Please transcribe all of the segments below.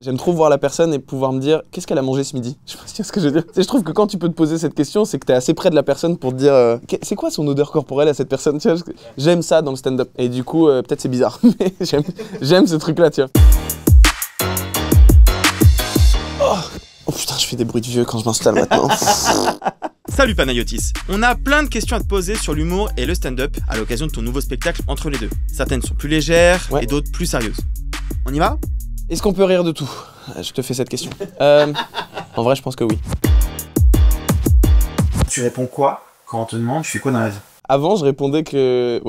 J'aime trop voir la personne et pouvoir me dire qu'est-ce qu'elle a mangé ce midi. Je sais pas si tu vois ce que je veux dire. Je trouve que quand tu peux te poser cette question, c'est que t'es assez près de la personne pour te dire c'est quoi son odeur corporelle à cette personne, tu vois. J'aime ça dans le stand-up. Et du coup, peut-être c'est bizarre, mais j'aime ce truc-là, tu vois. Oh putain, je fais des bruits de vieux quand je m'installe maintenant. Salut Panayotis. On a plein de questions à te poser sur l'humour et le stand-up à l'occasion de ton nouveau spectacle Entre les deux. Certaines sont plus légères et d'autres plus sérieuses. On y va ? Est-ce qu'on peut rire de tout? Je te fais cette question. En vrai, je pense que oui. Tu réponds quoi quand on te demande tu fais quoi dans la vie? Avant, je répondais que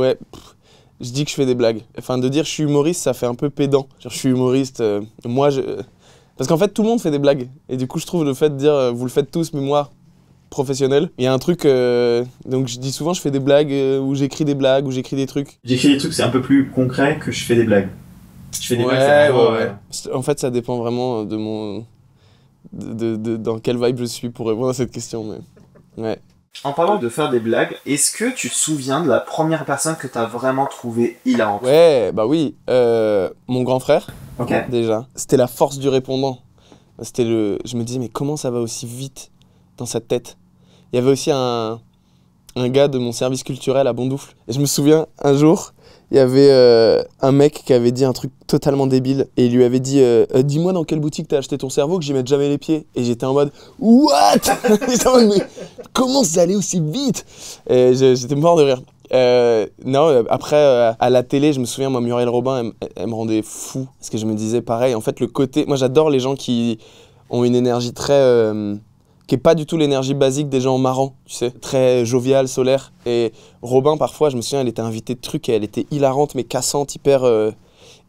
je dis que je fais des blagues. Enfin, de dire je suis humoriste, ça fait un peu pédant. Genre, je suis humoriste, parce qu'en fait, tout le monde fait des blagues. Et du coup, je trouve le fait de dire vous le faites tous, mais moi, professionnel. Il y a un truc, donc je dis souvent je fais des blagues, ou j'écris des blagues, ou j'écris des trucs. J'écris des trucs, c'est un peu plus concret que je fais des blagues. Je fais des blagues, c'est vraiment, En fait, ça dépend vraiment de mon... dans quelle vibe je suis pour répondre à cette question, mais... Ouais. En parlant de faire des blagues, est-ce que tu te souviens de la première personne que t'as vraiment trouvée hilarante? Ouais, bah oui, mon grand frère, déjà. C'était la force du répondant. Je me disais, mais comment ça va aussi vite dans sa tête? Il y avait aussi un gars de mon service culturel à Bondoufle. Et je me souviens, un jour, il y avait un mec qui avait dit un truc totalement débile et il lui avait dit dis-moi dans quelle boutique t'as acheté ton cerveau que j'y mette jamais les pieds. Et j'étais en mode what? J'étais en mode mais comment ça allait aussi vite? Et j'étais mort de rire. Non, après à la télé, je me souviens, moi Muriel Robin, elle me rendait fou parce que je me disais pareil. En fait, le côté, moi j'adore les gens qui ont une énergie très qui est pas du tout l'énergie basique des gens marrants, tu sais, très jovial, solaire. Et Robin, parfois, je me souviens, elle était invitée de trucs et elle était hilarante, mais cassante, hyper...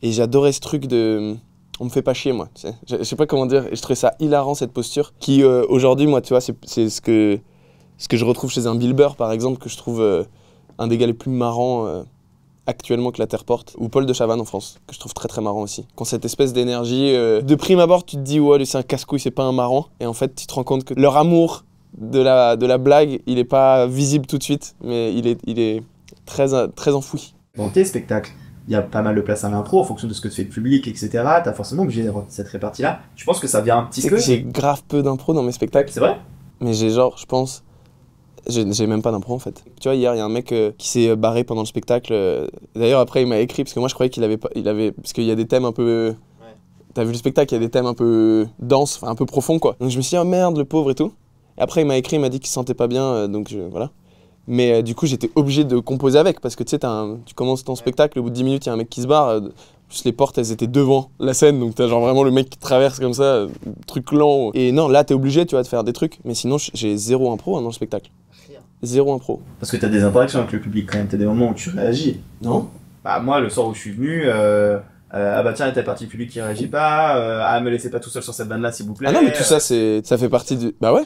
Et j'adorais ce truc de... On me fait pas chier, moi, tu sais. Je sais pas comment dire, et je trouvais ça hilarant, cette posture, qui, aujourd'hui, moi, tu vois, c'est ce que je retrouve chez un Bill Burr, par exemple, que je trouve un des gars les plus marrants actuellement que la Terre porte, ou Paul de Chavannes en France, que je trouve très très marrant aussi. Quand cette espèce d'énergie, de prime abord, tu te dis ouais, lui c'est un casse-couille, c'est pas un marrant, et en fait tu te rends compte que leur amour de la blague, il est pas visible tout de suite, mais il est très, très enfoui. Dans tes spectacles, il y a pas mal de place à l'impro en fonction de ce que te fait le public, etc. T'as forcément obligé d'avoir cette répartie-là. Tu penses que ça vient un petit peu? J'ai grave peu d'impro dans mes spectacles. C'est vrai? Mais j'ai genre, je pense... J'ai même pas d'impro en fait. Tu vois, hier, il y a un mec qui s'est barré pendant le spectacle. D'ailleurs, après, il m'a écrit parce que moi, je croyais qu'il avait pas. Parce qu'il y a des thèmes un peu. Ouais. T'as vu le spectacle, il y a des thèmes un peu denses, enfin un peu profonds quoi. Donc je me suis dit, oh merde, le pauvre et tout. Et après, il m'a écrit, il m'a dit qu'il se sentait pas bien, voilà. Mais du coup, j'étais obligé de composer avec parce que tu sais, tu commences ton spectacle, au bout de 10 minutes, il y a un mec qui se barre. Plus les portes, elles étaient devant la scène, donc t'as genre vraiment le mec qui traverse comme ça, truc lent. Et non, là, t'es obligé, tu vois, de faire des trucs. Mais sinon, j'ai zéro impro dans le spectacle. Zéro impro. Parce que t'as des interactions avec le public quand même, t'as des moments où tu réagis. Non? Bah moi, le soir où je suis venu, ah bah tiens, t'as partie du public qui réagit pas, ah me laissez pas tout seul sur cette bande-là s'il vous plaît. Ah non, mais tout ça, ça fait partie du... Bah ouais.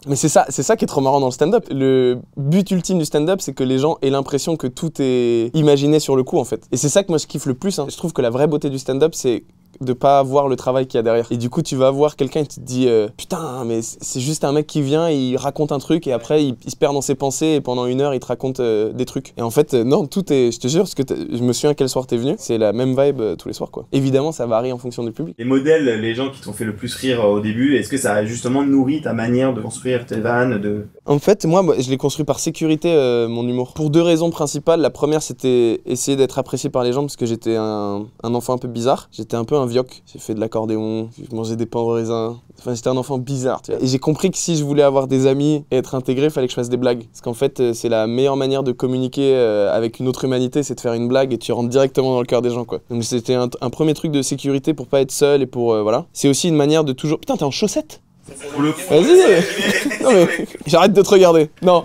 Mais c'est ça qui est trop marrant dans le stand-up. Le but ultime du stand-up, c'est que les gens aient l'impression que tout est imaginé sur le coup, en fait. Et c'est ça que moi, je kiffe le plus. Hein. Je trouve que la vraie beauté du stand-up, c'est de pas voir le travail qu'il y a derrière. Et du coup, tu vas voir quelqu'un et tu te dis putain, mais c'est juste un mec qui vient, il raconte un truc et après, il se perd dans ses pensées et pendant 1 heure, il te raconte des trucs. Et en fait, non, tout est... Je te jure, parce que je me souviens quel soir t'es venu, c'est la même vibe tous les soirs, quoi. Évidemment, ça varie en fonction du public. Les modèles, les gens qui t'ont fait le plus rire au début, est-ce que ça a justement nourri ta manière de construire tes vannes En fait, moi, je l'ai construit par sécurité, mon humour. Pour 2 raisons principales. La première, c'était essayer d'être apprécié par les gens parce que j'étais un enfant un peu bizarre. J'étais un peu un vioc. J'ai fait de l'accordéon, je mangeais des pains au raisin. Enfin, j'étais un enfant bizarre, tu vois. Et j'ai compris que si je voulais avoir des amis et être intégré, il fallait que je fasse des blagues. Parce qu'en fait, c'est la meilleure manière de communiquer avec une autre humanité, c'est de faire une blague et tu rentres directement dans le cœur des gens, quoi. Donc c'était un premier truc de sécurité pour pas être seul et pour... voilà. C'est aussi une manière de toujours... Putain, t'es en chaussettes? Vas-y. Non mais, j'arrête de te regarder. Non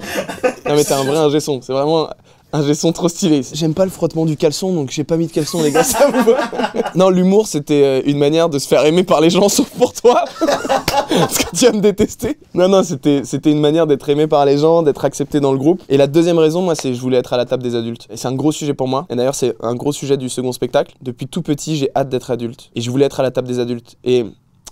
mais t'es un vrai ingé son, c'est vraiment... Un gesson trop stylé. J'aime pas le frottement du caleçon, donc j'ai pas mis de caleçon, les gars, ça vous va? Non, l'humour, c'était une manière de se faire aimer par les gens, sauf pour toi. Parce que tu vas me détester. Non, c'était une manière d'être aimé par les gens, d'être accepté dans le groupe. Et la deuxième raison, moi, c'est que je voulais être à la table des adultes. Et c'est un gros sujet pour moi. Et d'ailleurs, c'est un gros sujet du second spectacle. Depuis tout petit, j'ai hâte d'être adulte. Et je voulais être à la table des adultes. Et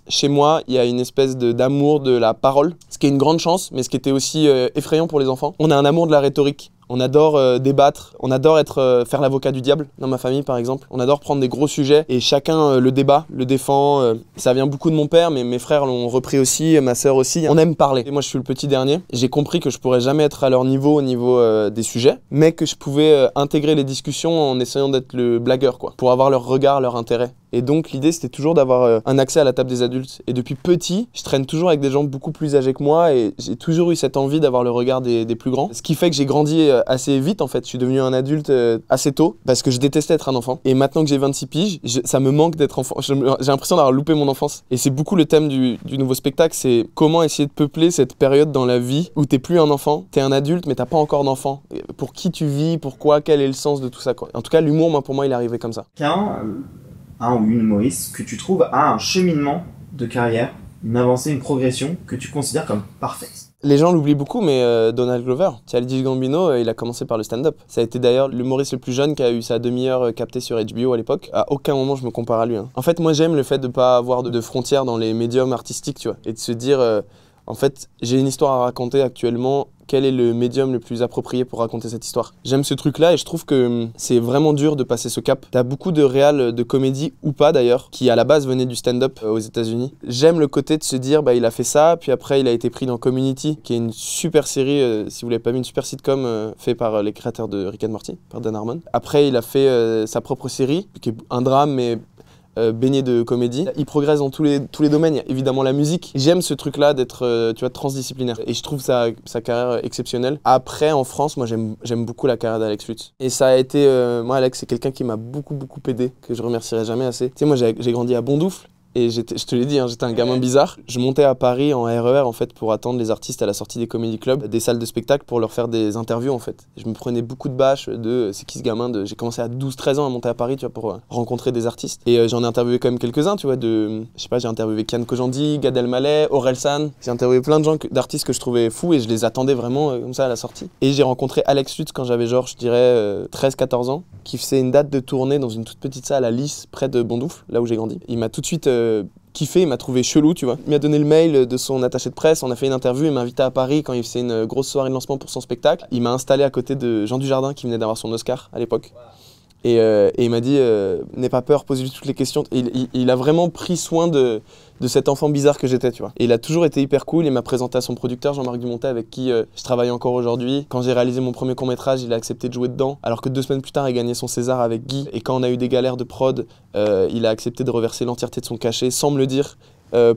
chez moi, il y a une espèce d'amour de la parole, ce qui est une grande chance, mais ce qui était aussi effrayant pour les enfants. On a un amour de la rhétorique On adore débattre, on adore faire l'avocat du diable dans ma famille par exemple. On adore prendre des gros sujets et chacun le débat, le défend. Ça vient beaucoup de mon père, mais mes frères l'ont repris aussi, ma sœur aussi. On aime parler. Et moi je suis le petit dernier. J'ai compris que je pourrais jamais être à leur niveau au niveau des sujets, mais que je pouvais intégrer les discussions en essayant d'être le blagueur, quoi, pour avoir leur regard, leur intérêt. Et donc l'idée c'était toujours d'avoir un accès à la table des adultes. Et depuis petit, je traîne toujours avec des gens beaucoup plus âgés que moi et j'ai toujours eu cette envie d'avoir le regard des plus grands. Ce qui fait que j'ai grandi assez vite en fait. Je suis devenu un adulte assez tôt parce que je détestais être un enfant. Et maintenant que j'ai 26 piges, ça me manque d'être enfant. J'ai l'impression d'avoir loupé mon enfance. Et c'est beaucoup le thème du nouveau spectacle, c'est comment essayer de peupler cette période dans la vie où t'es plus un enfant, t'es un adulte mais t'as pas encore d'enfant. Pour qui tu vis, pourquoi, quel est le sens de tout ça, quoi. En tout cas l'humour, pour moi il est arrivé comme ça. Un ou une humoriste que tu trouves a un cheminement de carrière, une avancée, une progression que tu considères comme parfaite. Les gens l'oublient beaucoup, mais Donald Glover, Childish Gambino, il a commencé par le stand-up. Ça a été d'ailleurs l'humoriste le plus jeune qui a eu sa demi-heure captée sur HBO à l'époque. À aucun moment je me compare à lui. En fait, moi j'aime le fait de pas avoir de frontières dans les médiums artistiques, tu vois, et de se dire, en fait, j'ai une histoire à raconter actuellement. Quel est le médium le plus approprié pour raconter cette histoire? J'aime ce truc-là et je trouve que c'est vraiment dur de passer ce cap. T'as beaucoup de réals de comédie, ou pas d'ailleurs, qui à la base venaient du stand-up aux États-Unis. J'aime le côté de se dire, il a fait ça, puis après il a été pris dans Community, qui est une super série, si vous l'avez pas vu, une super sitcom fait par les créateurs de Rick and Morty, par Dan Harmon. Après il a fait sa propre série, qui est un drame, mais baigné de comédie. Il progresse dans tous les domaines. Il y a évidemment la musique. J'aime ce truc-là d'être transdisciplinaire. Et je trouve sa carrière exceptionnelle. Après, en France, moi, j'aime beaucoup la carrière d'Alex Lutz. Et ça a été... moi, Alex, c'est quelqu'un qui m'a beaucoup aidé, que je remercierai jamais assez. Tu sais, moi, j'ai grandi à Bondoufle. Et je te l'ai dit, j'étais un gamin bizarre. Je montais à Paris en RER en fait pour attendre les artistes à la sortie des comédie clubs, des salles de spectacle pour leur faire des interviews en fait. Je me prenais beaucoup de bâches de c'est qui ce gamin de... J'ai commencé à 12-13 ans à monter à Paris, tu vois, pour rencontrer des artistes. Et j'en ai interviewé quand même quelques-uns, tu vois, je sais pas, j'ai interviewé Kian Kojandi, Gad Elmaleh, Orelsan. J'ai interviewé plein de gens, d'artistes que je trouvais fous et je les attendais vraiment comme ça à la sortie. Et j'ai rencontré Alex Lutz quand j'avais genre, je dirais, 13-14 ans, qui faisait une date de tournée dans une toute petite salle à Lys, près de Bondoufle, là où j'ai grandi. Il m'a tout de suite kiffé, il m'a trouvé chelou, tu vois. Il m'a donné le mail de son attaché de presse, on a fait une interview, il m'a invité à Paris quand il faisait une grosse soirée de lancement pour son spectacle. Il m'a installé à côté de Jean Dujardin qui venait d'avoir son Oscar à l'époque. Et il m'a dit, n'aie pas peur, pose-lui toutes les questions. Et il a vraiment pris soin de cet enfant bizarre que j'étais, tu vois. Et il a toujours été hyper cool, il m'a présenté à son producteur, Jean-Marc Dumontet, avec qui je travaille encore aujourd'hui. Quand j'ai réalisé mon premier court-métrage, il a accepté de jouer dedans, alors que 2 semaines plus tard, il gagnait son César avec Guy. Et quand on a eu des galères de prod, il a accepté de reverser l'entièreté de son cachet, sans me le dire,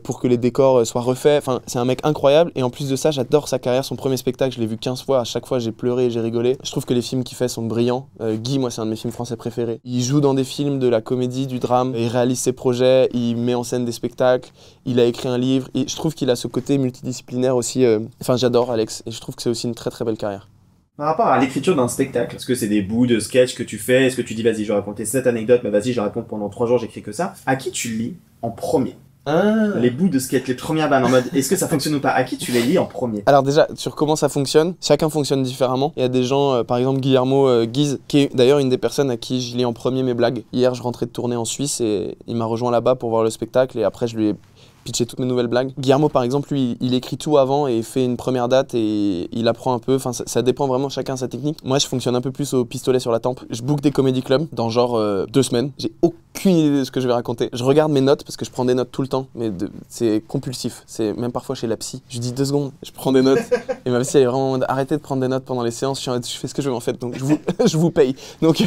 pour que les décors soient refaits. Enfin, c'est un mec incroyable et en plus de ça, j'adore sa carrière. Son premier spectacle, je l'ai vu 15 fois. À chaque fois, j'ai pleuré et j'ai rigolé. Je trouve que les films qu'il fait sont brillants. Guy, moi, c'est un de mes films français préférés. Il joue dans des films, de la comédie, du drame. Il réalise ses projets, il met en scène des spectacles. Il a écrit un livre et je trouve qu'il a ce côté multidisciplinaire aussi. Enfin, j'adore Alex et je trouve que c'est aussi une très belle carrière. Par rapport à l'écriture d'un spectacle, est-ce que c'est des bouts de sketch que tu fais? Est-ce que tu dis vas-y, je vais raconter cette anecdote, mais vas-y, je la raconte pendant 3 jours, j'écris que ça? À qui tu lis en premier? Les bouts de sketch, les premières vannes en mode est-ce que ça fonctionne ou pas? À qui tu les lis en premier? Alors déjà, sur comment ça fonctionne, chacun fonctionne différemment. Il y a des gens, par exemple Guillermo Guise, qui est d'ailleurs une des personnes à qui je lis en premier mes blagues. Hier, je rentrais de tournée en Suisse et il m'a rejoint là-bas pour voir le spectacle et après je lui ai pitcher toutes mes nouvelles blagues. Guillermo par exemple, lui, il écrit tout avant et fait une première date et il apprend un peu, enfin ça dépend vraiment chacun sa technique. Moi je fonctionne un peu plus au pistolet sur la tempe. Je book des comédie clubs dans genre 2 semaines. J'ai aucune idée de ce que je vais raconter. Je regarde mes notes parce que je prends des notes tout le temps, mais c'est compulsif. C'est même parfois chez la psy. Je dis 2 secondes, je prends des notes et ma psy elle est vraiment en mode arrêtez de prendre des notes pendant les séances, je fais ce que je veux en fait, donc je vous paye. Donc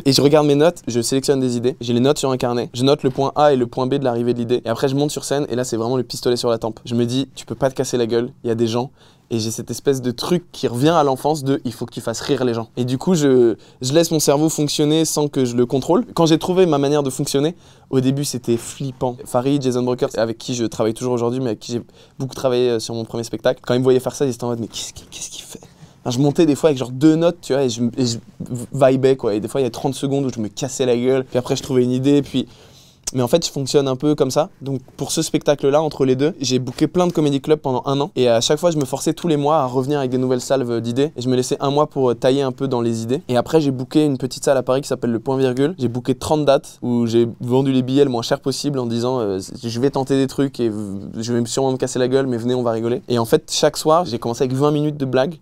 et je regarde mes notes, je sélectionne des idées, j'ai les notes sur un carnet, je note le point A et le point B de l'arrivée de l'idée et après je monte sur scène et là c'est vraiment le pistolet sur la tempe. Je me dis tu peux pas te casser la gueule, il y a des gens. Et j'ai cette espèce de truc qui revient à l'enfance de il faut que tu fasses rire les gens. Et du coup, je laisse mon cerveau fonctionner sans que je le contrôle. Quand j'ai trouvé ma manière de fonctionner, au début c'était flippant. Farid, Jason Bruckert, avec qui je travaille toujours aujourd'hui, mais avec qui j'ai beaucoup travaillé sur mon premier spectacle, quand ils me voyaient faire ça, ils étaient en mode mais qu'est-ce qu'il fait? Enfin, je montais des fois avec genre 2 notes, tu vois, et je vibais quoi. Et des fois il y a 30 secondes où je me cassais la gueule, puis après je trouvais une idée, puis... Mais en fait, je fonctionne un peu comme ça. Donc pour ce spectacle-là, entre les deux, j'ai booké plein de comédie clubs pendant 1 an. Et à chaque fois, je me forçais tous les mois à revenir avec des nouvelles salves d'idées. Et je me laissais 1 mois pour tailler un peu dans les idées. Et après, j'ai booké une petite salle à Paris qui s'appelle le Point Virgule. J'ai booké 30 dates où j'ai vendu les billets le moins cher possible en disant je vais tenter des trucs et je vais sûrement me casser la gueule, mais venez, on va rigoler. Et en fait, chaque soir, j'ai commencé avec 20 minutes de blagues.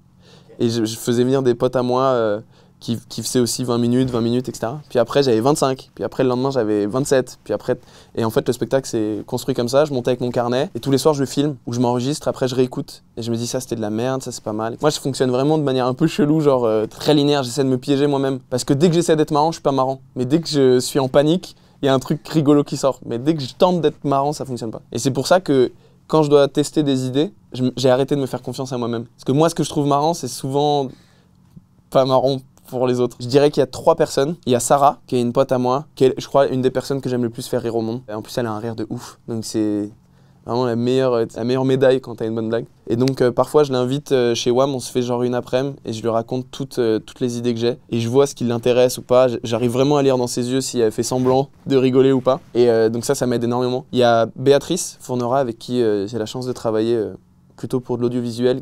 Et je faisais venir des potes à moi qui faisaient aussi 20 minutes, etc. Puis après, j'avais 25. Puis après, le lendemain, j'avais 27. Puis après... Et en fait, le spectacle s'est construit comme ça. Je montais avec mon carnet. Et tous les soirs, je filme ou je m'enregistre. Après, je réécoute. Et je me dis, ça, c'était de la merde, ça, c'est pas mal. Moi, je fonctionne vraiment de manière un peu chelou, genre très linéaire. J'essaie de me piéger moi-même. Parce que dès que j'essaie d'être marrant, je suis pas marrant. Mais dès que je suis en panique, il y a un truc rigolo qui sort. Mais dès que je tente d'être marrant, ça fonctionne pas. Et c'est pour ça que quand je dois tester des idées, j'ai arrêté de me faire confiance à moi-même. Parce que moi, ce que je trouve marrant, c'est souvent pas marrant pour les autres. Je dirais qu'il y a 3 personnes. Il y a Sarah, qui est une pote à moi, qui est, je crois, une des personnes que j'aime le plus faire rire au monde. Et en plus, elle a un rire de ouf. Donc c'est vraiment la meilleure médaille quand t'as une bonne blague. Et donc parfois, je l'invite chez WAM, on se fait genre une après-midi et je lui raconte toutes les idées que j'ai. Et je vois ce qui l'intéresse ou pas. J'arrive vraiment à lire dans ses yeux si elle fait semblant de rigoler ou pas. Et donc ça m'aide énormément. Il y a Béatrice Fournera, avec qui j'ai la chance de travailler plutôt pour de l'audiovisuel,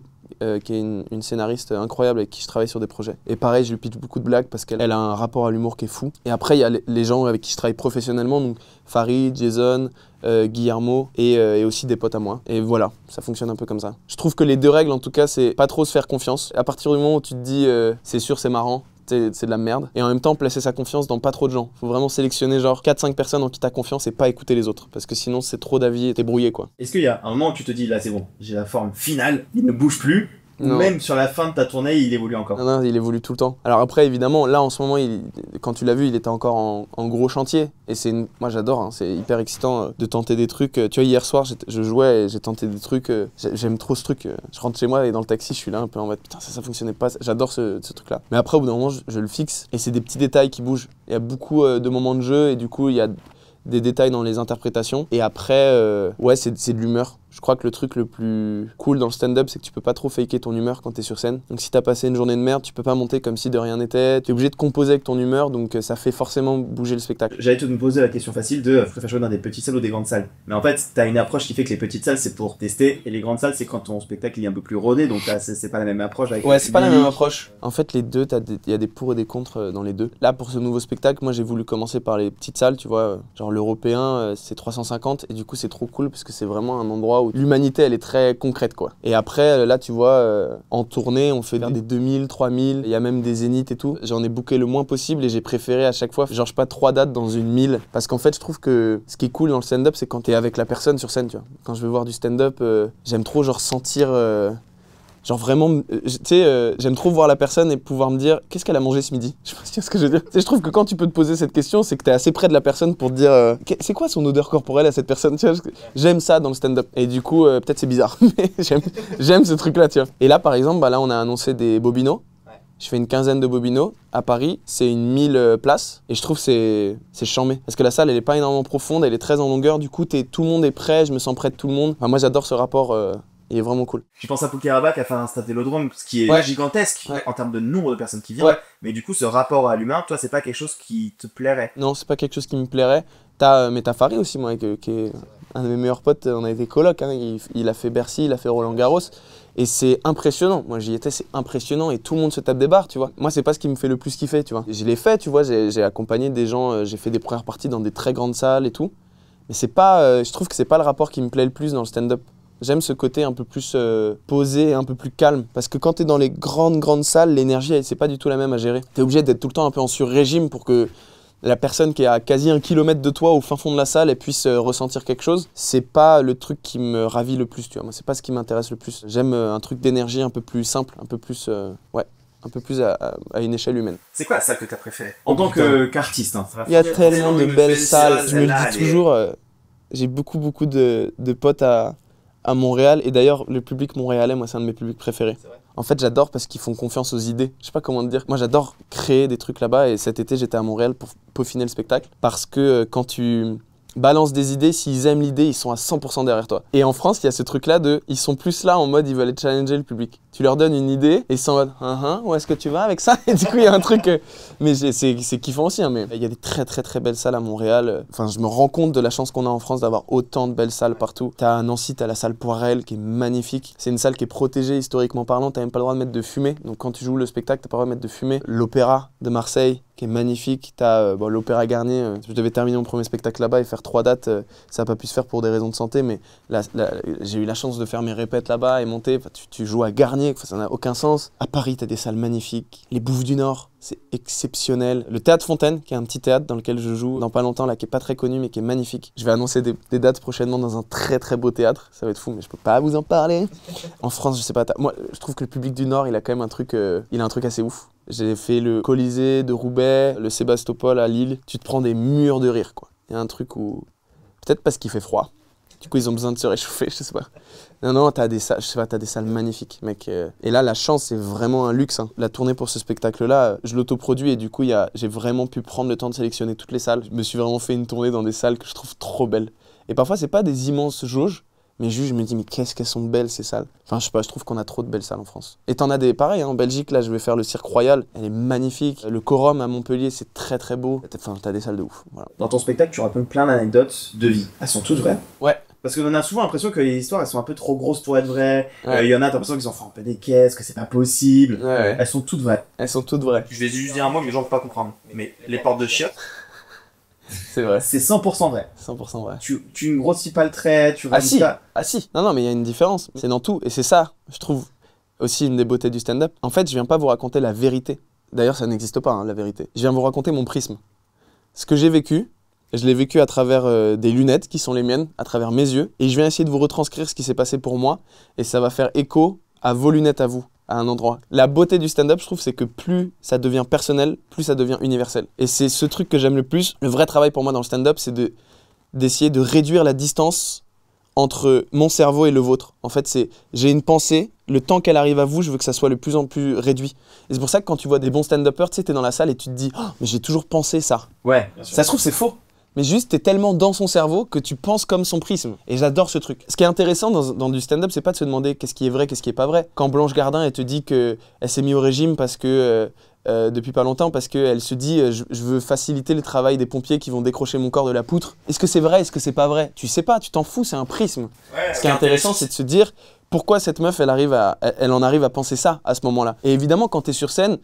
qui est une scénariste incroyable avec qui je travaille sur des projets. Et pareil, je lui pitch beaucoup de blagues parce qu'elle a un rapport à l'humour qui est fou. Et après, il y a les gens avec qui je travaille professionnellement, donc Farid, Jason, Guillermo et aussi des potes à moi. Et voilà, ça fonctionne un peu comme ça. Je trouve que les 2 règles, en tout cas, c'est pas trop se faire confiance. À partir du moment où tu te dis c'est sûr, c'est marrant, c'est de la merde. Et en même temps, placer sa confiance dans pas trop de gens. Faut vraiment sélectionner genre 4-5 personnes en qui t'as confiance et pas écouter les autres. Parce que sinon, c'est trop d'avis et t'es brouillé, quoi. Est-ce qu'il y a un moment où tu te dis, là c'est bon, j'ai la forme finale, il ne bouge plus, ou même sur la fin de ta tournée, il évolue encore? Non, il évolue tout le temps. Alors après, évidemment, là en ce moment, quand tu l'as vu, il était encore en gros chantier. Et moi j'adore, hein, c'est hyper excitant de tenter des trucs. Tu vois, hier soir, je jouais et j'ai tenté des trucs. J'aime trop ce truc. Je rentre chez moi et dans le taxi, je suis là un peu en mode putain, ça fonctionnait pas. J'adore ce truc-là. Mais après, au bout d'un moment, je le fixe et c'est des petits détails qui bougent. Il y a beaucoup de moments de jeu et du coup, il y a des détails dans les interprétations. Et après, ouais, c'est de l'humeur. Je crois que le truc le plus cool dans le stand-up, c'est que tu peux pas trop faker ton humeur quand t'es sur scène. Donc si t'as passé une journée de merde, tu peux pas monter comme si de rien n'était. Tu es obligé de composer avec ton humeur, donc ça fait forcément bouger le spectacle. J'allais te me poser la question facile de tu préfères jouer dans des petites salles ou des grandes salles. Mais en fait, t'as une approche qui fait que les petites salles, c'est pour tester, et les grandes salles, c'est quand ton spectacle est un peu plus rodé, donc c'est pas la même approche. Ouais, c'est pas la même approche. En fait, les deux, il y a des pour et des contre dans les deux. Là, pour ce nouveau spectacle, moi j'ai voulu commencer par les petites salles, tu vois. Genre l'européen, c'est 350, et du coup, c'est trop cool parce que c'est vraiment un endroit où l'humanité, elle est très concrète, quoi. Et après, là, tu vois, en tournée, on fait des 2000, 3000, il y a même des zéniths et tout. J'en ai booké le moins possible et j'ai préféré à chaque fois, genre, je sais pas, 3 dates dans une 1000. Parce qu'en fait, je trouve que ce qui est cool dans le stand-up, c'est quand t'es avec la personne sur scène, tu vois. Quand je vais voir du stand-up, j'aime trop, genre, sentir... genre vraiment, tu sais, j'aime trop voir la personne et pouvoir me dire qu'est-ce qu'elle a mangé ce midi. Je sais pas si tu vois ce que je veux dire. Je trouve que quand tu peux te poser cette question, c'est que t'es assez près de la personne pour te dire c'est quoi son odeur corporelle à cette personne, tu vois. J'aime ça dans le stand-up. Et du coup, peut-être c'est bizarre, mais j'aime ce truc-là, tu vois. Et là, par exemple, là, on a annoncé des bobinos. Je fais une 15aine de bobinos à Paris, c'est une 1000 places et je trouve que c'est charmé. Parce que la salle, elle est pas énormément profonde, elle est très en longueur, du coup, tout le monde est prêt, je me sens près de tout le monde. Enfin, moi, j'adore ce rapport. Il est vraiment cool. Je pense à Poukeraba qui a fait un stade Vélodrome, ce qui est gigantesque en termes de nombre de personnes qui viennent. Ouais. Mais du coup, ce rapport à l'humain, toi, c'est pas quelque chose qui te plairait? Non, c'est pas quelque chose qui me plairait. Mais t'as Farid aussi, moi, qui est un de mes meilleurs potes. On a été coloc. Hein. Il a fait Bercy, il a fait Roland Garros. Et c'est impressionnant. Moi, j'y étais, c'est impressionnant. Et tout le monde se tape des barres, tu vois. Moi, c'est pas ce qui me fait le plus kiffer, tu vois. Je l'ai fait, tu vois. J'ai accompagné des gens. J'ai fait des premières parties dans des très grandes salles et tout. Mais c'est pas. Je trouve que c'est pas le rapport qui me plaît le plus dans le stand-up. J'aime ce côté un peu plus posé, un peu plus calme. Parce que quand t'es dans les grandes salles, l'énergie, c'est pas du tout la même à gérer. T'es obligé d'être tout le temps un peu en sur-régime pour que la personne qui est à quasi 1 kilomètre de toi au fin fond de la salle, elle puisse ressentir quelque chose. C'est pas le truc qui me ravit le plus, tu vois. Moi, c'est pas ce qui m'intéresse le plus. J'aime un truc d'énergie un peu plus simple, un peu plus, un peu plus à une échelle humaine. C'est quoi la salle que t'as préférée en tant qu'artiste, hein? Il y a tellement de belles salles. Je me le dis toujours, j'ai beaucoup de potes à Montréal. Et d'ailleurs, le public montréalais, moi, c'est un de mes publics préférés. En fait, j'adore parce qu'ils font confiance aux idées. Je sais pas comment te dire. Moi, j'adore créer des trucs là-bas. Et cet été, j'étais à Montréal pour peaufiner le spectacle. Parce que quand tu balances des idées, s'ils aiment l'idée, ils sont à 100% derrière toi. Et en France, il y a ce truc-là ils sont plus là en mode, ils veulent aller challenger le public. Tu leur donnes une idée et ils sont en mode, où est-ce que tu vas avec ça? Et du coup, il y a un truc, mais c'est kiffant aussi, hein, mais il y a des très belles salles à Montréal. Enfin, je me rends compte de la chance qu'on a en France d'avoir autant de belles salles partout. T'as à Nancy, t'as la salle Poirel qui est magnifique. C'est une salle qui est protégée historiquement parlant, t'as même pas le droit de mettre de fumée. Donc quand tu joues le spectacle, t'as pas le droit de mettre de fumée. L'Opéra de Marseille, qui est magnifique. T'as l'Opéra Garnier. Je devais terminer mon premier spectacle là-bas et faire 3 dates. Ça n'a pas pu se faire pour des raisons de santé, mais j'ai eu la chance de faire mes répètes là-bas et monter. Tu joues à Garnier, ça n'a aucun sens. À Paris, t'as des salles magnifiques. Les Bouffes du Nord, c'est exceptionnel. Le Théâtre Fontaine, qui est un petit théâtre dans lequel je joue dans pas longtemps, là, qui est pas très connu, mais qui est magnifique. Je vais annoncer des dates prochainement dans un très très beau théâtre. Ça va être fou, mais je peux pas vous en parler. En France, je sais pas. Moi, je trouve que le public du Nord, il a quand même un truc, il a un truc assez ouf. J'ai fait le Colisée de Roubaix, le Sébastopol à Lille. Tu te prends des murs de rire, quoi. Il y a un truc où, peut-être parce qu'il fait froid. Du coup, ils ont besoin de se réchauffer, je sais pas. Non, t'as des salles, je sais pas, t'as des salles magnifiques, mec. Et là, la chance, c'est vraiment un luxe. Hein. La tournée pour ce spectacle-là, je l'autoproduis et du coup, j'ai vraiment pu prendre le temps de sélectionner toutes les salles. Je me suis vraiment fait une tournée dans des salles que je trouve trop belles. Et parfois, c'est pas des immenses jauges, mais juste, je me dis, mais qu'est-ce qu'elles sont belles, ces salles. Enfin, je sais pas, je trouve qu'on a trop de belles salles en France. Et t'en as des pareils, hein, en Belgique, là, je vais faire le Cirque Royal, elle est magnifique. Le Corum à Montpellier, c'est très très beau. Enfin, t'as des salles de ouf, voilà. Dans ton spectacle, tu racontes plein d'anecdotes de vie. Elles sont toutes vraies? Ouais. Parce qu'on a souvent l'impression que les histoires, elles sont un peu trop grosses pour être vraies. Il y en a, t'as l'impression qu'ils en font un peu des caisses, que c'est pas possible. Ouais. Elles sont toutes vraies. Elles sont toutes vraies. Je vais juste dire un mot que les gens vont pas comprendre. Mais les portes de chiottes, c'est vrai. C'est 100% vrai. 100% vrai. Tu ne grossis pas le trait, tu rajoutes pas... Ah si. Non, mais il y a une différence. C'est dans tout. Et c'est ça, je trouve, aussi une des beautés du stand-up. En fait, je viens pas vous raconter la vérité. D'ailleurs, ça n'existe pas, hein, la vérité. Je viens vous raconter mon prisme. Ce que j'ai vécu, je l'ai vécu à travers des lunettes qui sont les miennes, à travers mes yeux. Et je viens essayer de vous retranscrire ce qui s'est passé pour moi. Et ça va faire écho à vos lunettes à vous, à un endroit. La beauté du stand-up, je trouve, c'est que plus ça devient personnel, plus ça devient universel. Et c'est ce truc que j'aime le plus. Le vrai travail pour moi dans le stand-up, c'est d'essayer de réduire la distance entre mon cerveau et le vôtre. En fait, j'ai une pensée, le temps qu'elle arrive à vous, je veux que ça soit de plus en plus réduit. Et c'est pour ça que quand tu vois des bons stand-uppers, tu sais, t'es dans la salle et tu te dis « Oh, mais j'ai toujours pensé ça. » Ouais, bien sûr. Ça se trouve, c'est faux. Mais juste, t'es tellement dans son cerveau que tu penses comme son prisme. Et j'adore ce truc. Ce qui est intéressant dans du stand-up, c'est pas de se demander qu'est-ce qui est vrai, qu'est-ce qui est pas vrai. Quand Blanche Gardin, elle te dit qu'elle s'est mise au régime parce que... depuis pas longtemps parce qu'elle se dit je veux faciliter le travail des pompiers qui vont décrocher mon corps de la poutre. Est-ce que c'est vrai? Est-ce que c'est pas vrai? Tu sais pas, tu t'en fous, c'est un prisme. Ce qui est intéressant, c'est de se dire pourquoi cette meuf, elle en arrive à penser ça à ce moment-là. Et évidemment, quand tu es sur scène,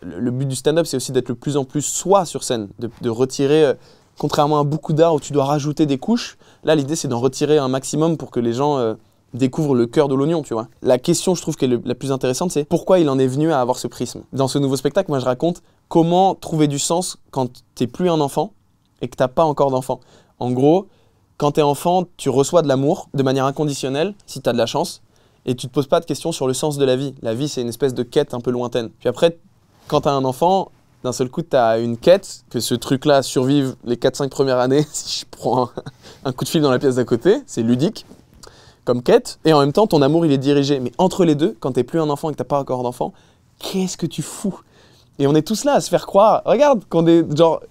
le but du stand-up, c'est aussi d'être le plus en plus soi sur scène, de retirer, contrairement à beaucoup d'art où tu dois rajouter des couches, là l'idée c'est d'en retirer un maximum pour que les gens découvre le cœur de l'oignon, tu vois. La question, je trouve, qui est la plus intéressante, c'est pourquoi il en est venu à avoir ce prisme. Dans ce nouveau spectacle, moi, je raconte comment trouver du sens quand t'es plus un enfant et que t'as pas encore d'enfant. En gros, quand t'es enfant, tu reçois de l'amour de manière inconditionnelle, si t'as de la chance, et tu te poses pas de questions sur le sens de la vie. La vie, c'est une espèce de quête un peu lointaine. Puis après, quand t'as un enfant, d'un seul coup, t'as une quête, que ce truc-là survive les 4-5 premières années, si je prends un coup de fil dans la pièce d'à côté, c'est ludique comme quête, et en même temps ton amour il est dirigé. Mais entre les deux, quand t'es plus un enfant et que t'as pas encore d'enfant, qu'est-ce que tu fous? Et on est tous là à se faire croire, regarde, qu'on est genre,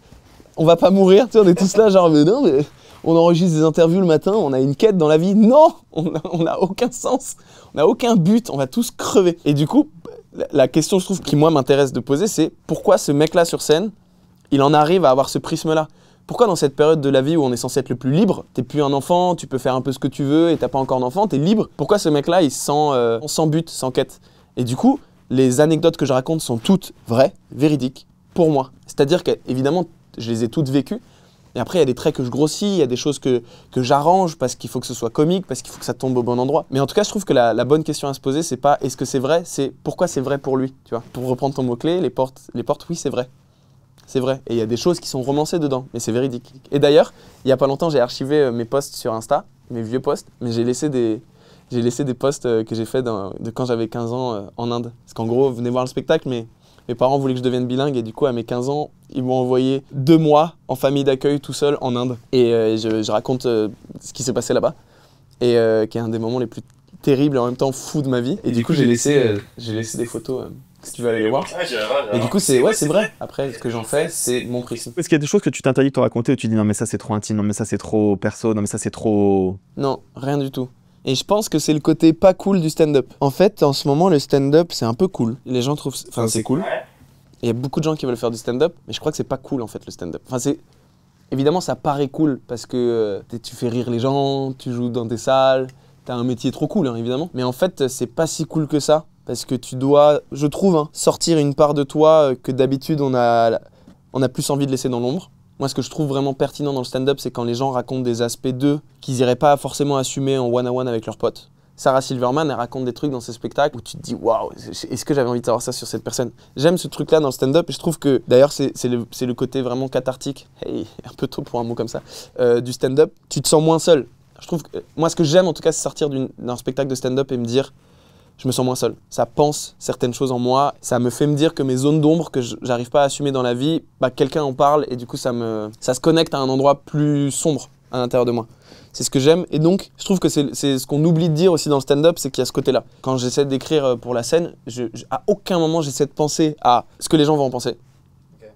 on va pas mourir, tu sais, on est tous là genre, mais non, mais on enregistre des interviews le matin, on a une quête dans la vie. Non, on a aucun sens, on a aucun but, on va tous crever. Et du coup, la question je trouve qui moi m'intéresse de poser, c'est pourquoi ce mec-là sur scène, il en arrive à avoir ce prisme-là? Pourquoi dans cette période de la vie où on est censé être le plus libre, t'es plus un enfant, tu peux faire un peu ce que tu veux et t'as pas encore d'enfant, t'es libre. Pourquoi ce mec-là, il se sent sans but, sans quête? Et du coup, les anecdotes que je raconte sont toutes vraies, véridiques, pour moi. C'est-à-dire qu'évidemment, je les ai toutes vécues. Et après, il y a des traits que je grossis, il y a des choses que j'arrange parce qu'il faut que ce soit comique, parce qu'il faut que ça tombe au bon endroit. Mais en tout cas, je trouve que la bonne question à se poser, c'est pas est-ce que c'est vrai, c'est pourquoi c'est vrai pour lui, tu vois. Pour reprendre ton mot-clé, les portes, oui, c'est vrai. C'est vrai. Et il y a des choses qui sont romancées dedans, mais c'est véridique. Et d'ailleurs, il y a pas longtemps, j'ai archivé mes posts sur Insta, mes vieux posts, mais j'ai laissé des posts que j'ai fait de quand j'avais 15 ans en Inde. Parce qu'en gros, venez voir le spectacle, mais mes parents voulaient que je devienne bilingue et du coup, à mes 15 ans, ils m'ont envoyé 2 mois en famille d'accueil tout seul en Inde. Et je raconte ce qui s'est passé là-bas et qui est un des moments les plus terribles et en même temps fous de ma vie. Et du coup, j'ai laissé des photos. Si tu veux aller les voir. Et du coup, c'est vrai. Après, ce que j'en fais, c'est mon prisme. Est-ce qu'il y a des choses que tu t'interdis de te raconter où tu dis non mais ça c'est trop intime, non mais ça c'est trop perso, non mais ça c'est trop... Non, rien du tout. Et je pense que c'est le côté pas cool du stand-up. En fait, en ce moment, le stand-up, c'est un peu cool. Les gens trouvent... Enfin, c'est cool. Il y a beaucoup de gens qui veulent faire du stand-up, mais je crois que c'est pas cool en fait, le stand-up. Enfin, c'est... Évidemment, ça paraît cool parce que tu fais rire les gens, tu joues dans des salles, t'as un métier trop cool, hein, évidemment. Mais en fait, c'est pas si cool que ça. Parce que tu dois, je trouve, sortir une part de toi que d'habitude on a on a plus envie de laisser dans l'ombre. Moi, ce que je trouve vraiment pertinent dans le stand-up, c'est quand les gens racontent des aspects d'eux qu'ils n'iraient pas forcément assumer en one-on-one avec leurs potes. Sarah Silverman, elle raconte des trucs dans ses spectacles où tu te dis waouh, est-ce que j'avais envie de savoir ça sur cette personne? J'aime ce truc-là dans le stand-up et je trouve que d'ailleurs c'est le côté vraiment cathartique, hey, un peu tôt pour un mot comme ça, du stand-up. Tu te sens moins seul. Je trouve que, moi, ce que j'aime en tout cas, c'est sortir d'un spectacle de stand-up et me dire je me sens moins seul. Ça pense certaines choses en moi, ça me fait me dire que mes zones d'ombre que j'arrive pas à assumer dans la vie, bah, quelqu'un en parle et du coup ça se connecte à un endroit plus sombre à l'intérieur de moi. C'est ce que j'aime et donc je trouve que c'est ce qu'on oublie de dire aussi dans le stand-up, c'est qu'il y a ce côté-là. Quand j'essaie d'écrire pour la scène, à aucun moment j'essaie de penser à ce que les gens vont en penser. Okay.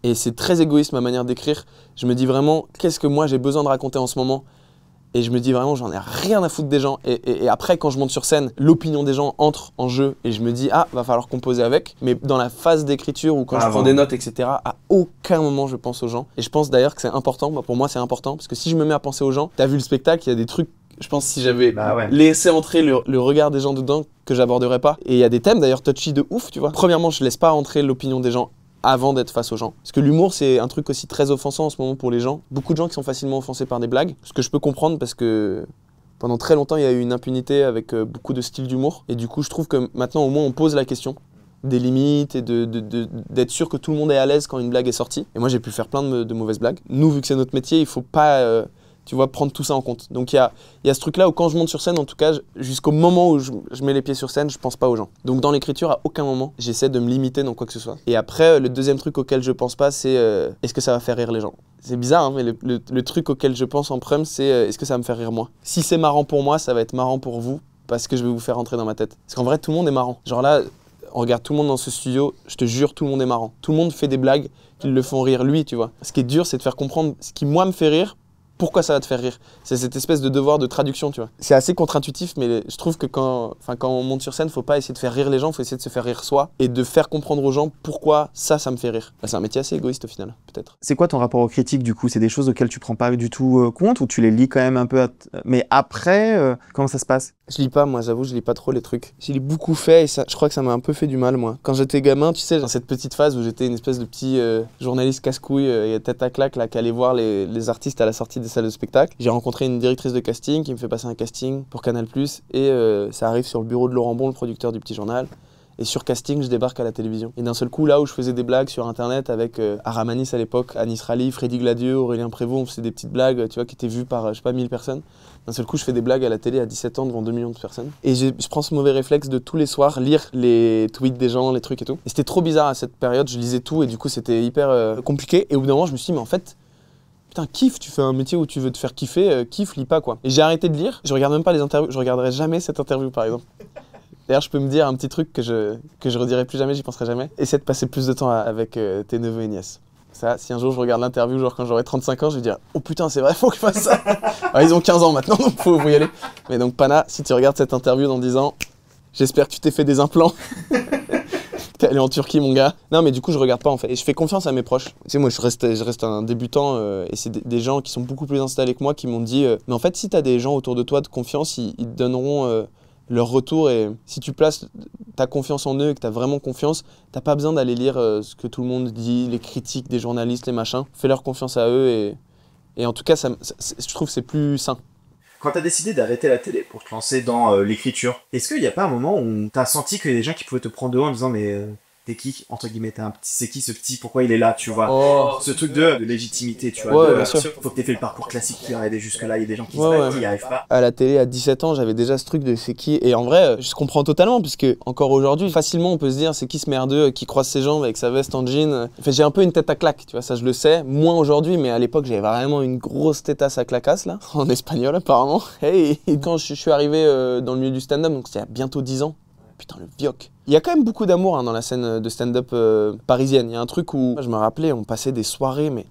Et c'est très égoïste ma manière d'écrire. Je me dis vraiment qu'est-ce que moi j'ai besoin de raconter en ce moment. Et je me dis vraiment, j'en ai rien à foutre des gens. Et après, quand je monte sur scène, l'opinion des gens entre en jeu. Et je me dis, ah, va falloir composer avec. Mais dans la phase d'écriture ou quand je prends des notes, etc., à aucun moment je pense aux gens. Et je pense d'ailleurs que c'est important. Bah, pour moi, c'est important. Parce que si je me mets à penser aux gens, t'as vu le spectacle, il y a des trucs, je pense, si j'avais laissé entrer le regard des gens dedans, que j'aborderais pas. Et il y a des thèmes d'ailleurs touchy de ouf, tu vois. Premièrement, je laisse pas entrer l'opinion des gens avant d'être face aux gens. Parce que l'humour, c'est un truc aussi très offensant en ce moment pour les gens. Beaucoup de gens qui sont facilement offensés par des blagues. Ce que je peux comprendre parce que pendant très longtemps, il y a eu une impunité avec beaucoup de styles d'humour. Et du coup, je trouve que maintenant, au moins, on pose la question des limites et d'être sûr que tout le monde est à l'aise quand une blague est sortie. Et moi, j'ai pu faire plein de mauvaises blagues. Nous, vu que c'est notre métier, il faut pas... tu vois, prendre tout ça en compte. Donc il y a ce truc-là où quand je monte sur scène, en tout cas, jusqu'au moment où je mets les pieds sur scène, je pense pas aux gens. Donc dans l'écriture, à aucun moment, j'essaie de me limiter dans quoi que ce soit. Et après, le deuxième truc auquel je pense pas, c'est est-ce que ça va faire rire les gens? C'est bizarre, hein, mais le truc auquel je pense en premier, c'est est-ce que ça va me faire rire moi? Si c'est marrant pour moi, ça va être marrant pour vous, parce que je vais vous faire rentrer dans ma tête. Parce qu'en vrai, tout le monde est marrant. Genre là, on regarde tout le monde dans ce studio, je te jure, tout le monde est marrant. Tout le monde fait des blagues qui le font rire lui, tu vois. Ce qui est dur, c'est de faire comprendre ce qui, moi, me fait rire, pourquoi ça va te faire rire. C'est cette espèce de devoir de traduction, tu vois. C'est assez contre-intuitif, mais je trouve que quand on monte sur scène, faut pas essayer de faire rire les gens, faut essayer de se faire rire soi et de faire comprendre aux gens pourquoi ça me fait rire. Bah, c'est un métier assez égoïste au final, peut-être. C'est quoi ton rapport aux critiques du coup? C'est des choses auxquelles tu prends pas du tout compte ou tu les lis quand même un peu mais après, comment ça se passe? Je lis pas, moi, j'avoue, je lis pas trop les trucs. J'y lis beaucoup fait et ça, je crois que ça m'a un peu fait du mal, moi. Quand j'étais gamin, tu sais, dans cette petite phase où j'étais une espèce de petit journaliste casse-couille et tête à claque là, qui allait voir les artistes à la sortie des salles de spectacle. J'ai rencontré une directrice de casting qui me fait passer un casting pour Canal+, et ça arrive sur le bureau de Laurent Bon, le producteur du Petit Journal. Et sur casting, je débarque à la télévision. Et d'un seul coup, là où je faisais des blagues sur Internet avec Aramanis à l'époque, Anis Rally, Freddy Gladieux, Aurélien Prévost, on faisait des petites blagues, tu vois, qui étaient vues par, je sais pas, 1000 personnes. D'un seul coup, je fais des blagues à la télé à 17 ans devant 2 millions de personnes. Et je prends ce mauvais réflexe de tous les soirs lire les tweets des gens, les trucs et tout. Et c'était trop bizarre à cette période, je lisais tout et du coup, c'était hyper compliqué. Et au bout d'un moment, je me suis dit, mais en fait, putain, kiffe, tu fais un métier où tu veux te faire kiffer, kiffe, lis pas quoi. Et j'ai arrêté de lire, je regarde même pas les interviews, je regarderai jamais cette interview par exemple. D'ailleurs, je peux me dire un petit truc que je redirai plus jamais, j'y penserai jamais. Essaie de passer plus de temps avec tes neveux et nièces. Ça, si un jour je regarde l'interview, genre quand j'aurai 35 ans, je vais dire « Oh putain, c'est vrai, faut que je fasse ça !» Alors, ils ont 15 ans maintenant, donc faut y aller. Mais donc, Pana, si tu regardes cette interview dans 10 ans, j'espère que tu t'es fait des implants. T'es allé en Turquie, mon gars. Non, mais du coup, je regarde pas en fait. Et je fais confiance à mes proches. Tu sais, moi, je reste un débutant et c'est des gens qui sont beaucoup plus installés que moi qui m'ont dit mais en fait, si t'as des gens autour de toi de confiance, ils te donneront leur retour. Et si tu places ta confiance en eux et que t'as vraiment confiance, t'as pas besoin d'aller lire ce que tout le monde dit, les critiques des journalistes, les machins. Fais-leur confiance à eux et en tout cas, je trouve que c'est plus sain. Quand t'as décidé d'arrêter la télé pour te lancer dans l'écriture, est-ce qu'il n'y a pas un moment où t'as senti qu'il y a des gens qui pouvaient te prendre de haut en disant mais t'es qui, entre guillemets, t'es un petit, c'est qui ce petit, pourquoi il est là, tu vois, ce truc de légitimité, tu vois, bien sûr. Faut que t'aies fait le parcours classique qui a aidé jusque-là, il y a des gens qui n'y arrivent pas. À la télé, à 17 ans, j'avais déjà ce truc de c'est qui, et en vrai, je comprends totalement, puisque encore aujourd'hui, facilement on peut se dire c'est qui ce merdeux qui croise ses jambes avec sa veste en jean. Enfin, j'ai un peu une tête à claque, tu vois, ça je le sais, moins aujourd'hui, mais à l'époque j'avais vraiment une grosse têtasse à clacasse là, en espagnol apparemment. Hey, et quand je suis arrivé dans le milieu du stand-up, donc c'était il y a bientôt 10 ans, putain le vioc. Il y a quand même beaucoup d'amour dans la scène de stand-up parisienne. Il y a un truc où, je me rappelais, on passait des soirées mais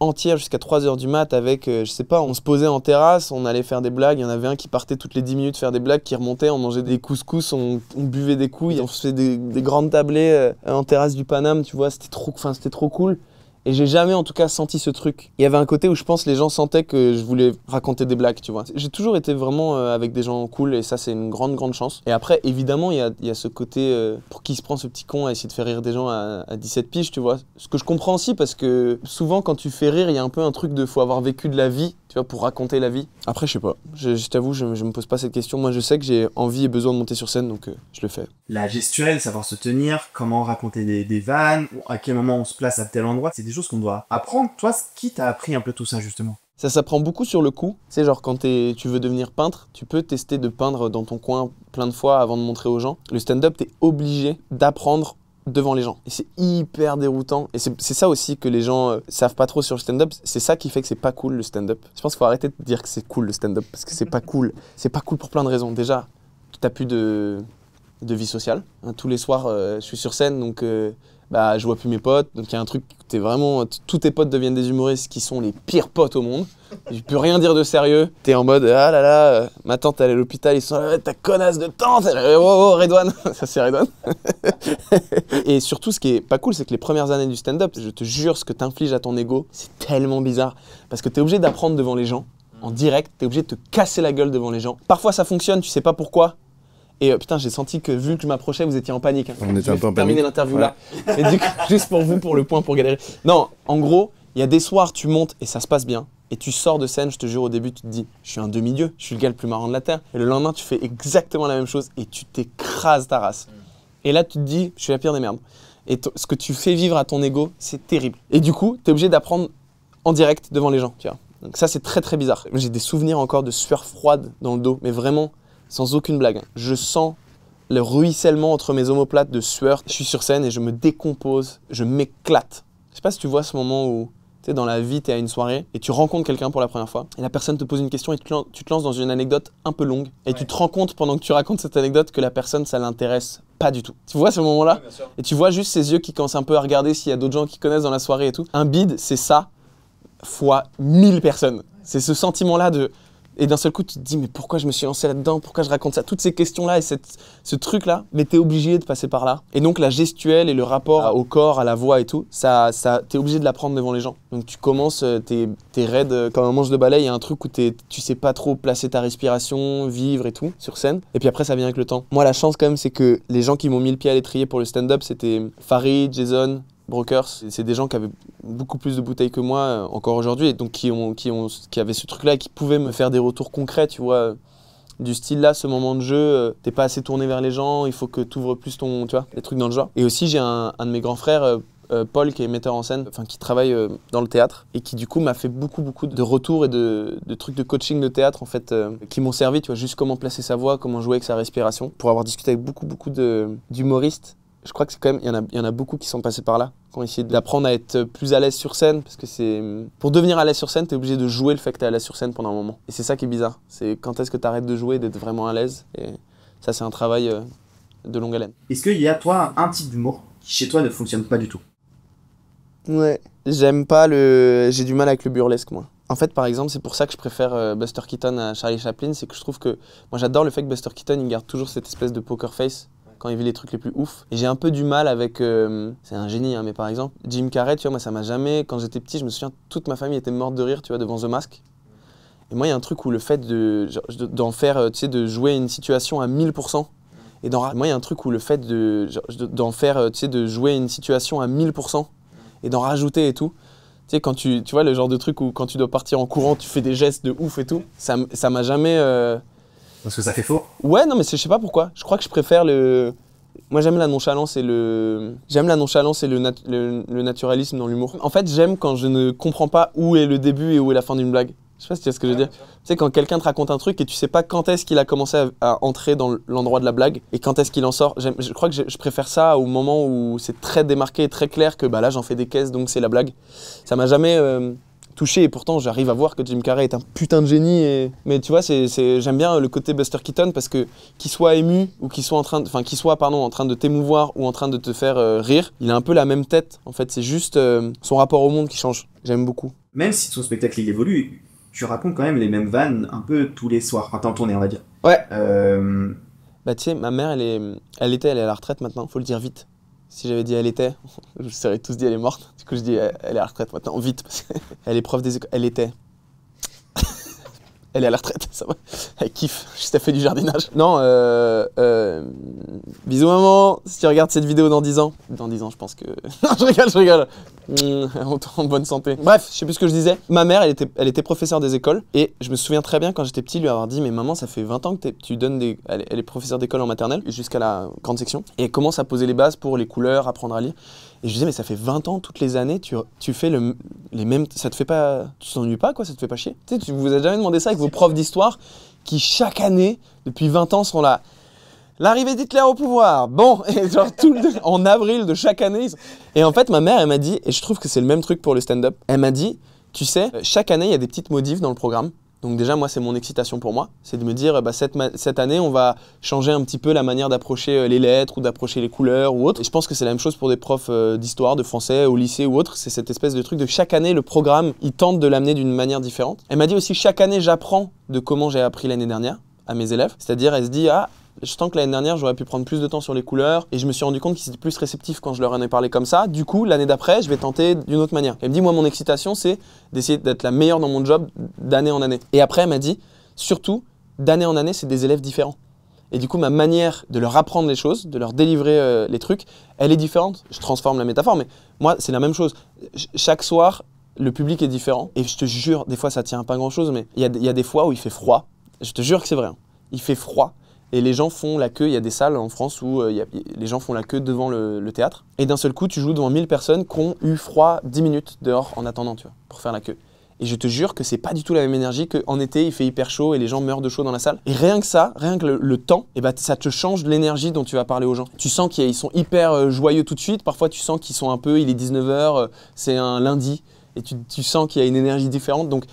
entières jusqu'à 3h du mat avec, je sais pas, on se posait en terrasse, on allait faire des blagues. Il y en avait un qui partait toutes les 10 minutes faire des blagues, qui remontait, on mangeait des couscous, on buvait des couilles, on faisait des grandes tablées en terrasse du Paname, tu vois, c'était trop cool. Et j'ai jamais en tout cas senti ce truc. Il y avait un côté où je pense les gens sentaient que je voulais raconter des blagues, tu vois. J'ai toujours été vraiment avec des gens cool et ça c'est une grande chance. Et après évidemment il y a ce côté pour qui se prend ce petit con à essayer de faire rire des gens à 17 piges, tu vois. Ce que je comprends aussi parce que souvent quand tu fais rire il y a un peu un truc de faut avoir vécu de la vie, tu vois, pour raconter la vie. Après je sais pas, je t'avoue je me pose pas cette question. Moi je sais que j'ai envie et besoin de monter sur scène donc je le fais. La gestuelle, savoir se tenir, comment raconter des vannes, à quel moment on se place à tel endroit, c'est des choses qu'on doit apprendre. Toi, qui t'a appris un peu tout ça, justement? Ça s'apprend beaucoup sur le coup. Tu sais, genre quand tu veux devenir peintre, tu peux tester de peindre dans ton coin plein de fois avant de montrer aux gens. Le stand-up, t'es obligé d'apprendre devant les gens. Et c'est hyper déroutant. Et c'est ça aussi que les gens savent pas trop sur le stand-up. C'est ça qui fait que c'est pas cool le stand-up. Je pense qu'il faut arrêter de dire que c'est cool le stand-up parce que c'est pas cool. C'est pas cool pour plein de raisons. Déjà, t'as plus de vie sociale. Hein, tous les soirs, je suis sur scène, donc je vois plus mes potes. Donc il y a un truc, tous tes potes deviennent des humoristes qui sont les pires potes au monde. Je peux rien dire de sérieux. T'es en mode, ah là là, ma tante elle est à l'hôpital, ils sont là, ta connasse de tante, oh Redouane, ça c'est Redouane. Et surtout, ce qui est pas cool, c'est que les premières années du stand-up, je te jure, ce que t'infliges à ton ego, c'est tellement bizarre. Parce que t'es obligé d'apprendre devant les gens, en direct, t'es obligé de te casser la gueule devant les gens. Parfois ça fonctionne, tu sais pas pourquoi. Et putain, j'ai senti que vu que je m'approchais, vous étiez en panique. Hein. On était un peu en panique. Terminer l'interview là. Et du coup, juste pour vous, pour le point, pour galérer. Non, en gros, il y a des soirs, tu montes et ça se passe bien. Et tu sors de scène, je te jure, au début, tu te dis, je suis un demi-dieu, je suis le gars le plus marrant de la Terre. Et le lendemain, tu fais exactement la même chose et tu t'écrases ta race. Et là, tu te dis, je suis la pire des merdes. Et ce que tu fais vivre à ton ego, c'est terrible. Et du coup, tu es obligé d'apprendre en direct devant les gens. Tu vois. Donc ça, c'est très bizarre. J'ai des souvenirs encore de sueur froide dans le dos, mais vraiment, sans aucune blague. Je sens le ruissellement entre mes omoplates de sueur. Je suis sur scène et je me décompose, je m'éclate. Je sais pas si tu vois ce moment où, tu sais, dans la vie, tu es à une soirée et tu rencontres quelqu'un pour la première fois et la personne te pose une question et tu te lances dans une anecdote un peu longue et tu te rends compte pendant que tu racontes cette anecdote que la personne, ça l'intéresse pas du tout. Tu vois ce moment-là? Ouais, et tu vois juste ses yeux qui commencent un peu à regarder s'il y a d'autres gens qui connaissent dans la soirée et tout. Un bide, c'est ça fois 1000 personnes. C'est ce sentiment-là de... Et d'un seul coup, tu te dis, mais pourquoi je me suis lancé là-dedans? Pourquoi je raconte ça? Toutes ces questions-là et ce truc-là, mais t'es obligé de passer par là. Et donc, la gestuelle et le rapport au corps, à la voix et tout, t'es obligé de l'apprendre devant les gens. Donc, tu commences, t'es raide comme un manche de balai. Il y a un truc où tu sais pas trop placer ta respiration, vivre et tout, sur scène. Et puis après, ça vient avec le temps. Moi, la chance, quand même, c'est que les gens qui m'ont mis le pied à l'étrier pour le stand-up, c'était Farid, Jason, Brokers, c'est des gens qui avaient beaucoup plus de bouteilles que moi encore aujourd'hui et donc qui avaient ce truc-là et qui pouvaient me faire des retours concrets, tu vois, du style là, ce moment de jeu, t'es pas assez tourné vers les gens, il faut que t'ouvres plus tu vois, des trucs dans le genre. Et aussi j'ai un de mes grands frères, Paul, qui est metteur en scène, qui travaille dans le théâtre et qui du coup m'a fait beaucoup de retours et de trucs de coaching de théâtre en fait, qui m'ont servi, tu vois, juste comment placer sa voix, comment jouer avec sa respiration, pour avoir discuté avec beaucoup d'humoristes. Je crois que c'est quand même, il y en a beaucoup qui sont passés par là, qui ont essayé d'apprendre à être plus à l'aise sur scène, parce que pour devenir à l'aise sur scène, t'es obligé de jouer le fait que t'es à l'aise sur scène pendant un moment. Et c'est ça qui est bizarre, c'est quand est-ce que t'arrêtes de jouer, d'être vraiment à l'aise, et ça c'est un travail de longue haleine. Est-ce qu'il y a toi un type d'humour qui chez toi ne fonctionne pas du tout? Ouais, j'ai du mal avec le burlesque moi. En fait, par exemple, c'est pour ça que je préfère Buster Keaton à Charlie Chaplin, c'est que je trouve que, moi j'adore le fait que Buster Keaton il garde toujours cette espèce de poker face, quand il vit les trucs les plus ouf. Et j'ai un peu du mal avec... c'est un génie, hein, mais par exemple, Jim Carrey, tu vois, moi ça m'a jamais... Quand j'étais petit, je me souviens, toute ma famille était morte de rire, tu vois, devant The Mask. Et moi, il y a un truc où le fait d'en faire, tu sais, de jouer une situation à 1000%, et moi, il y a un truc où le fait d'en faire, tu sais, de jouer une situation à 1000%, et d'en rajouter et tout, tu sais, quand tu vois, le genre de truc où quand tu dois partir en courant, tu fais des gestes de ouf et tout, ça m'a jamais... Parce que ça fait faux? Ouais, non, mais je sais pas pourquoi. Je crois que je préfère Moi, j'aime la nonchalance et le naturalisme dans l'humour. En fait, j'aime quand je ne comprends pas où est le début et où est la fin d'une blague. Je sais pas si tu vois ce que je veux dire. Tu sais, quand quelqu'un te raconte un truc et tu sais pas quand est-ce qu'il a commencé à entrer dans l'endroit de la blague et quand est-ce qu'il en sort. Je crois que je préfère ça au moment où c'est très démarqué et très clair que là, j'en fais des caisses, donc c'est la blague. Ça m'a jamais... touché et pourtant j'arrive à voir que Jim Carrey est un putain de génie mais tu vois j'aime bien le côté Buster Keaton parce que qu'il soit ému ou qu'il soit en train de t'émouvoir ou en train de te faire rire, il a un peu la même tête en fait, c'est juste son rapport au monde qui change. J'aime beaucoup. Même si ton spectacle il évolue, tu racontes quand même les mêmes vannes un peu tous les soirs, enfin t'es en tournée on va dire. Ouais. Tu sais, ma mère elle est à la retraite maintenant, faut le dire vite. Si j'avais dit elle était, je vous aurais tous dit elle est morte. Du coup, je dis elle est à la retraite maintenant, vite. Parce elle est prof des écoles. Elle était. Elle est à la retraite, ça va. Elle kiffe, juste elle fait du jardinage. Non, bisous maman, si tu regardes cette vidéo dans 10 ans. Dans 10 ans, je pense que... Non, je rigole. En bonne santé. Bref, je sais plus ce que je disais. Ma mère, elle était professeure des écoles. Et je me souviens très bien quand j'étais petit lui avoir dit, mais maman, ça fait 20 ans que tu donnes des... Elle est professeure d'école en maternelle, jusqu'à la grande section. Et elle commence à poser les bases pour les couleurs, apprendre à lire. Et je disais, mais ça fait 20 ans, toutes les années, tu fais les mêmes... Ça te fait pas... Tu t'ennuies pas, quoi? Ça te fait pas chier? Tu sais, tu vous avez jamais demandé ça avec vos profs d'histoire qui, chaque année, depuis 20 ans, sont là. L'arrivée d'Hitler au pouvoir. Bon, et genre en avril de chaque année. Et en fait, ma mère, elle m'a dit, et je trouve que c'est le même truc pour le stand-up, elle m'a dit, tu sais, chaque année, il y a des petites modifs dans le programme. Donc déjà, moi, c'est mon excitation pour moi. C'est de me dire, bah, cette année, on va changer un petit peu la manière d'approcher les lettres ou d'approcher les couleurs ou autre. Et je pense que c'est la même chose pour des profs d'histoire, de français, au lycée ou autre. C'est cette espèce de truc de chaque année, le programme, il tente de l'amener d'une manière différente. Elle m'a dit aussi, chaque année, j'apprends de comment j'ai appris l'année dernière à mes élèves. C'est-à-dire, elle se dit, ah, je sens que l'année dernière, j'aurais pu prendre plus de temps sur les couleurs et je me suis rendu compte qu'ils étaient plus réceptifs quand je leur en ai parlé comme ça. Du coup, l'année d'après, je vais tenter d'une autre manière. Elle me dit, moi, mon excitation, c'est d'essayer d'être la meilleure dans mon job d'année en année. Et après, elle m'a dit, surtout, d'année en année, c'est des élèves différents. Et du coup, ma manière de leur apprendre les choses, de leur délivrer les trucs, elle est différente. Je transforme la métaphore, mais moi, c'est la même chose. Chaque soir, le public est différent. Et je te jure, des fois, ça tient à pas grand-chose, mais il y a des fois où il fait froid. Je te jure que c'est vrai. Hein. Il fait froid. Et les gens font la queue, il y a des salles en France où les gens font la queue devant le théâtre. Et d'un seul coup, tu joues devant 1000 personnes qui ont eu froid 10 minutes dehors en attendant, tu vois, pour faire la queue. Et je te jure que c'est pas du tout la même énergie qu'en été, il fait hyper chaud et les gens meurent de chaud dans la salle. Et rien que ça, rien que le temps, et bah, ça te change de l'énergie dont tu vas parler aux gens. Tu sens qu'ils sont hyper joyeux tout de suite. Parfois, tu sens qu'ils sont un peu, il est 19h, c'est un lundi. Et tu sens qu'il y a une énergie différente, donc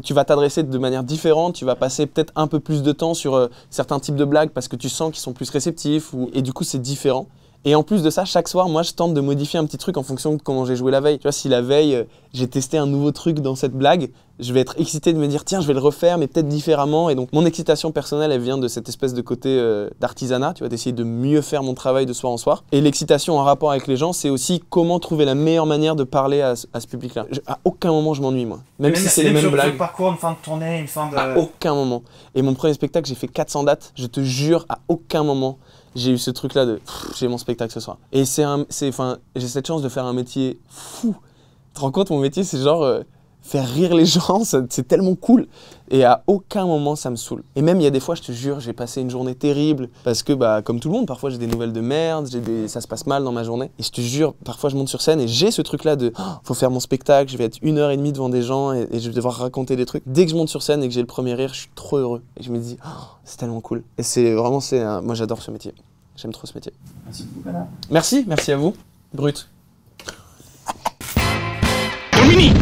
tu vas t'adresser de manière différente, tu vas passer peut-être un peu plus de temps sur certains types de blagues parce que tu sens qu'ils sont plus réceptifs, et du coup c'est différent. Et en plus de ça, chaque soir, moi je tente de modifier un petit truc en fonction de comment j'ai joué la veille. Tu vois, si la veille, j'ai testé un nouveau truc dans cette blague, je vais être excité de me dire tiens, je vais le refaire, mais peut-être différemment. Et donc mon excitation personnelle, elle vient de cette espèce de côté d'artisanat, tu vois, d'essayer de mieux faire mon travail de soir en soir. Et l'excitation en rapport avec les gens, c'est aussi comment trouver la meilleure manière de parler à ce public-là. À aucun moment je m'ennuie, moi. Même si c'est les mêmes blagues. Le parcours, une fin de tournée, une fin de... À aucun moment. Et mon premier spectacle, j'ai fait 400 dates. Je te jure, à aucun moment, j'ai eu ce truc-là de j'ai mon spectacle ce soir. Et j'ai cette chance de faire un métier fou. Tu te rends compte, mon métier, c'est genre faire rire les gens, c'est tellement cool. Et à aucun moment, ça me saoule. Et même, il y a des fois, je te jure, j'ai passé une journée terrible. Parce que, bah, comme tout le monde, parfois, j'ai des nouvelles de merde, ça se passe mal dans ma journée. Et je te jure, parfois, je monte sur scène et j'ai ce truc-là de faut faire mon spectacle, je vais être 1h30 devant des gens et je vais devoir raconter des trucs. Dès que je monte sur scène et que j'ai le premier rire, je suis trop heureux. Et je me dis, c'est tellement cool. Et c'est vraiment, moi, j'adore ce métier. J'aime trop ce métier. Merci beaucoup, Bernard. Merci à vous. Brut. Mini